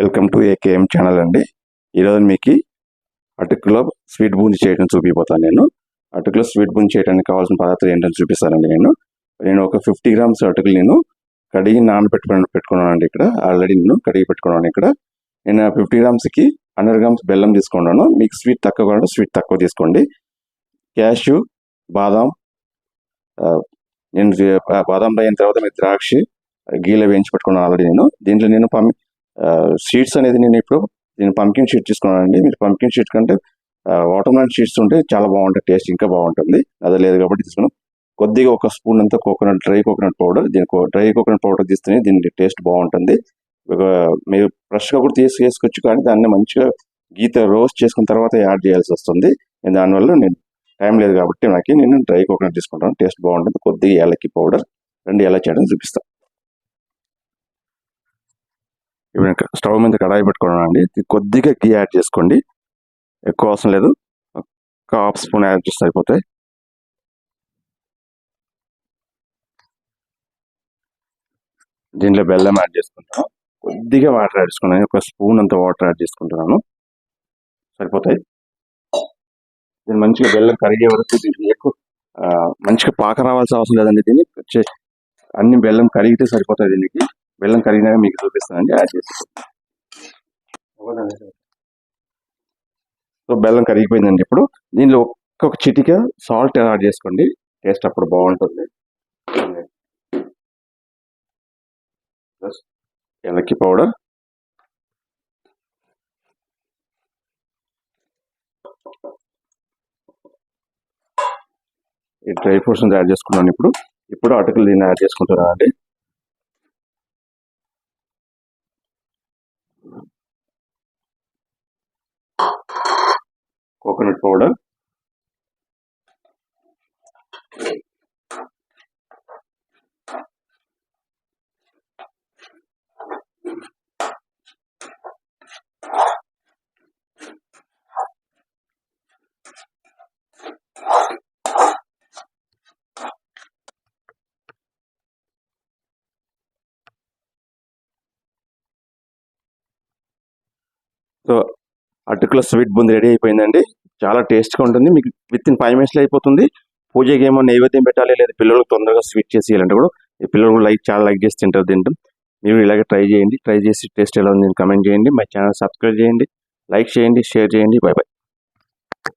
Welcome to AKM channel అండి. ఈరోజు మీకు అటుకులో స్వీట్ బూందీ చేయడం చూపిపోతాను. నేను అటుకులో స్వీట్ బూందీ చేయడానికి కావాల్సిన పదార్థాలు ఏంటని చూపిస్తానండి. నేను ఒక 50 గ్రామ్స్ అటుకులు నేను కడిగి పెట్టుకున్నానండి. ఇక్కడ ఆల్రెడీ నేను కడిగి పెట్టుకున్నాను. ఇక్కడ నేను 50 గ్రామ్స్కి 100 గ్రామ్స్ బెల్లం తీసుకున్నాను. మీకు స్వీట్ తక్కువ కావాలంటే స్వీట్ తక్కువ తీసుకోండి. క్యాషు, బాదాం, నేను బాదాం అయిన తర్వాత మీరు ద్రాక్ష గీలో వేయించి పెట్టుకున్నాను ఆల్రెడీ. దీంట్లో నేను సీడ్స్ అనేది నేను పంకిన్ షీట్ తీసుకున్నానండి. మీరు పంకిన్ షీట్ కంటే వాటర్ మెలన్ షీట్స్ ఉంటే చాలా బాగుంటుంది, టేస్ట్ ఇంకా బాగుంటుంది. అదే లేదు కాబట్టి తీసుకున్నాం. కొద్దిగా ఒక స్పూన్ అంతా dry coconut powder. Dry coconut powder తీస్తేనే దీనికి టేస్ట్ బాగుంటుంది. మీరు ఫ్రెష్గా కూడా వేసుకోవచ్చు, కానీ దాన్ని మంచిగా రోస్ట్ చేసుకున్న తర్వాత యాడ్ చేయాల్సి వస్తుంది. దానివల్ల నేను టైం లేదు కాబట్టి నేను డ్రై కోకోనట్ తీసుకుంటాను, టేస్ట్ బాగుంటుంది. కొద్దిగా యాలక్కి పౌడర్, 2 యాలక్కి చేయడం చూపిస్తాను. ఇప్పుడు స్టవ్ మీద కడాయి పెట్టుకున్నాను అండి. కొద్దిగా గీ యాడ్ చేసుకోండి, ఎక్కువ అవసరం లేదు, ఒక హాఫ్ స్పూన్ యాడ్ చేస్తే సరిపోతాయి. దీంట్లో బెల్లం యాడ్ చేసుకుంటాను. కొద్దిగా వాటర్ యాడ్ చేసుకున్నాను, ఒక స్పూన్ అంత వాటర్ యాడ్ చేసుకుంటున్నాను, సరిపోతాయి. దీన్ని మంచిగా బెల్లం కరిగే వరకు ఎక్కువ మంచిగా పాక రావాల్సిన అవసరం లేదండి. దీన్ని అన్ని బెల్లం కరిగితే సరిపోతాయి. దీనికి బెల్లం కరిగినాక మీకు చూపిస్తానండి. యాడ్ చేసుకోండి. సో బెల్లం కరిగిపోయిందండి. ఇప్పుడు దీనిలో ఒక్కొక్క చిటిక సాల్ట్ యాడ్ చేసుకోండి, టేస్ట్ అప్పుడు బాగుంటుంది. యాలక్కి పౌడర్, ఈ డ్రై ఫ్రూట్స్ యాడ్ చేసుకున్నాను. ఇప్పుడు అటుకులు దీన్ని యాడ్ చేసుకుంటున్నాను అండి. కోకోనట్ పౌడర్, సో అటుకుల స్వీట్ బూందీ రెడీ అయిపోయిందండి. చాలా టేస్ట్గా ఉంటుంది. మీకు విత్ ఇన్ 5 minutesలో అయిపోతుంది. పూజకి ఏమో నైవేద్యం పెట్టాలి, లేదా పిల్లలకు తొందరగా స్వీట్ చేసి ఇవ్వాలంటే కూడా ఈ పిల్లలు చాలా లైక్ చేసి తింటారు. మీరు ఇలాగే ట్రై చేయండి. ట్రై చేసి టేస్ట్ ఎలా ఉంది కమెంట్ చేయండి. మై ఛానల్ సబ్స్క్రైబ్ చేయండి, లైక్ చేయండి, షేర్ చేయండి. By by.